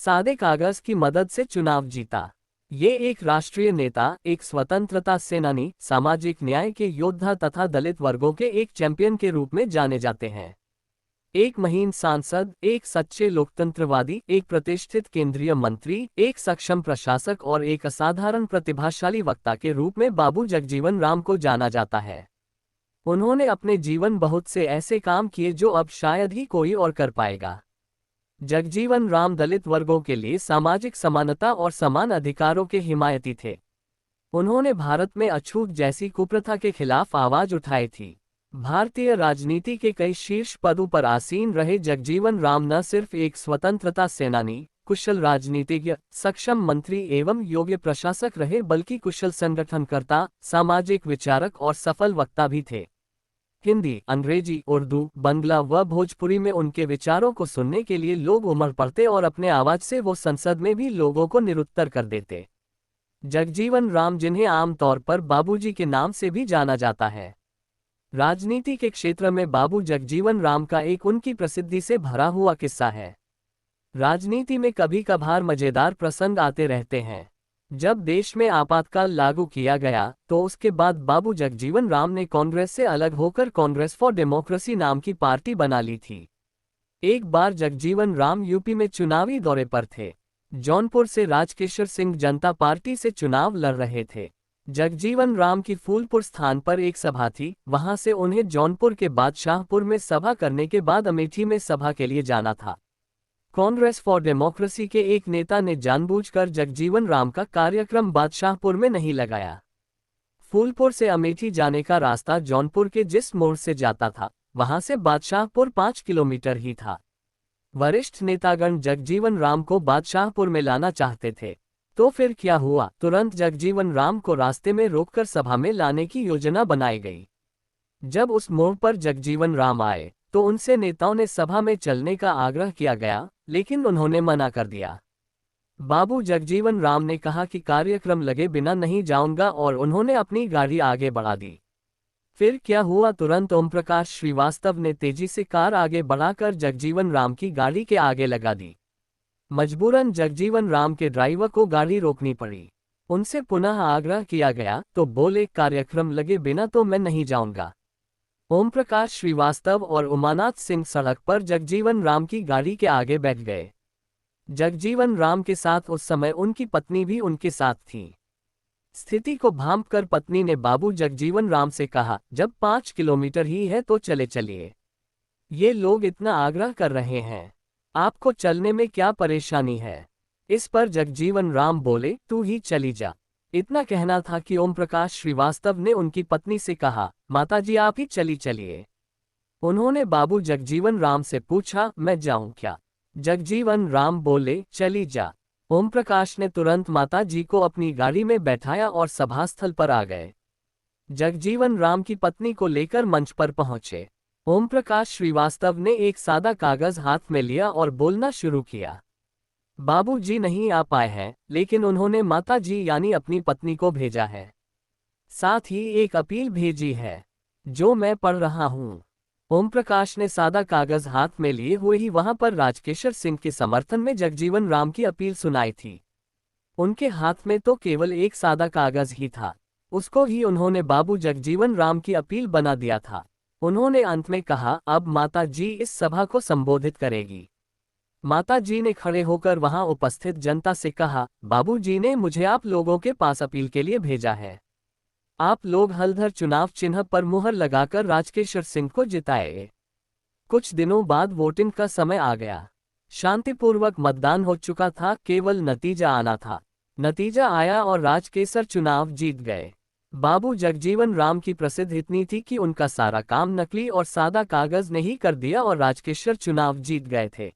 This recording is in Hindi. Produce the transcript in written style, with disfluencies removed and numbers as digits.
सादे कागज की मदद से चुनाव जीता। ये एक राष्ट्रीय नेता, एक स्वतंत्रता सेनानी, सामाजिक न्याय के योद्धा तथा दलित वर्गों के एक चैंपियन के रूप में जाने जाते हैं। एक महीन सांसद, एक सच्चे लोकतंत्रवादी, एक प्रतिष्ठित केंद्रीय मंत्री, एक सक्षम प्रशासक और एक असाधारण प्रतिभाशाली वक्ता के रूप में बाबू जगजीवन राम को जाना जाता है। उन्होंने अपने जीवन बहुत से ऐसे काम किए जो अब शायद ही कोई और कर पाएगा। जगजीवन राम दलित वर्गों के लिए सामाजिक समानता और समान अधिकारों के हिमायती थे। उन्होंने भारत में अछूत जैसी कुप्रथा के खिलाफ आवाज उठाई थी। भारतीय राजनीति के कई शीर्ष पदों पर आसीन रहे जगजीवन राम न सिर्फ एक स्वतंत्रता सेनानी, कुशल राजनीतिज्ञ, सक्षम मंत्री एवं योग्य प्रशासक रहे, बल्कि कुशल संगठनकर्ता, सामाजिक विचारक और सफल वक्ता भी थे। हिंदी, अंग्रेजी, उर्दू, बंगला व भोजपुरी में उनके विचारों को सुनने के लिए लोग उमड़ पड़ते और अपने आवाज से वो संसद में भी लोगों को निरुत्तर कर देते। जगजीवन राम, जिन्हें आमतौर पर बाबूजी के नाम से भी जाना जाता है। राजनीति के क्षेत्र में बाबू जगजीवन राम का एक उनकी प्रसिद्धि से भरा हुआ किस्सा है। राजनीति में कभी कभार मजेदार प्रसंग आते रहते हैं। जब देश में आपातकाल लागू किया गया तो उसके बाद बाबू जगजीवन राम ने कांग्रेस से अलग होकर कांग्रेस फॉर डेमोक्रेसी नाम की पार्टी बना ली थी। एक बार जगजीवन राम यूपी में चुनावी दौरे पर थे। जौनपुर से राजकेशर सिंह जनता पार्टी से चुनाव लड़ रहे थे। जगजीवन राम की फूलपुर स्थान पर एक सभा थी। वहां से उन्हें जौनपुर के बाद शाहपुर में सभा करने के बाद अमेठी में सभा के लिए जाना था। कांग्रेस फॉर डेमोक्रेसी के एक नेता ने जानबूझकर जगजीवन राम का कार्यक्रम बादशाहपुर में नहीं लगाया। फूलपुर से अमेठी जाने का रास्ता जौनपुर के जिस मोड़ से जाता था, वहां से बादशाहपुर 5 किलोमीटर ही था। वरिष्ठ नेतागण जगजीवन राम को बादशाहपुर में लाना चाहते थे। तो फिर क्या हुआ, तुरंत जगजीवन राम को रास्ते में रोककर सभा में लाने की योजना बनाई गई। जब उस मोड़ पर जगजीवन राम आए तो उनसे नेताओं ने सभा में चलने का आग्रह किया गया, लेकिन उन्होंने मना कर दिया। बाबू जगजीवन राम ने कहा कि कार्यक्रम लगे बिना नहीं जाऊंगा और उन्होंने अपनी गाड़ी आगे बढ़ा दी। फिर क्या हुआ, तुरंत ओम प्रकाश श्रीवास्तव ने तेजी से कार आगे बढ़ाकर जगजीवन राम की गाड़ी के आगे लगा दी। मजबूरन जगजीवन राम के ड्राइवर को गाड़ी रोकनी पड़ी। उनसे पुनः आग्रह किया गया तो बोले, कार्यक्रम लगे बिना तो मैं नहीं जाऊंगा। ओम प्रकाश श्रीवास्तव और उमानाथ सिंह सड़क पर जगजीवन राम की गाड़ी के आगे बैठ गए। जगजीवन राम के साथ उस समय उनकी पत्नी भी उनके साथ थी। स्थिति को भांपकर पत्नी ने बाबू जगजीवन राम से कहा, जब 5 किलोमीटर ही है तो चले चलिए। ये लोग इतना आग्रह कर रहे हैं, आपको चलने में क्या परेशानी है। इस पर जगजीवन राम बोले, तू ही चली जा। इतना कहना था कि ओम प्रकाश श्रीवास्तव ने उनकी पत्नी से कहा, माताजी आप ही चली चलिए। उन्होंने बाबू जगजीवन राम से पूछा, मैं जाऊं क्या। जगजीवन राम बोले, चली जा। ओम प्रकाश ने तुरंत माताजी को अपनी गाड़ी में बैठाया और सभास्थल पर आ गए। जगजीवन राम की पत्नी को लेकर मंच पर पहुंचे। ओम प्रकाश श्रीवास्तव ने एक सादा कागज हाथ में लिया और बोलना शुरू किया। बाबू जी नहीं आ पाए हैं, लेकिन उन्होंने माता जी यानी अपनी पत्नी को भेजा है। साथ ही एक अपील भेजी है जो मैं पढ़ रहा हूं। ओम प्रकाश ने सादा कागज हाथ में लिए हुए ही वहां पर राजकेशर सिंह के समर्थन में जगजीवन राम की अपील सुनाई थी। उनके हाथ में तो केवल एक सादा कागज ही था, उसको ही उन्होंने बाबू जगजीवन राम की अपील बना दिया था। उन्होंने अंत में कहा, अब माता जी इस सभा को संबोधित करेगी। माता जी ने खड़े होकर वहां उपस्थित जनता से कहा, बाबू जी ने मुझे आप लोगों के पास अपील के लिए भेजा है। आप लोग हलधर चुनाव चिन्ह पर मुहर लगाकर राजकेशर सिंह को जिताए। कुछ दिनों बाद वोटिंग का समय आ गया। शांतिपूर्वक मतदान हो चुका था, केवल नतीजा आना था। नतीजा आया और राजकेशर चुनाव जीत गए। बाबू जगजीवन राम की प्रसिद्धि इतनी थी कि उनका सारा काम नकली और सादा कागज ने ही कर दिया और राजकेशर चुनाव जीत गए थे।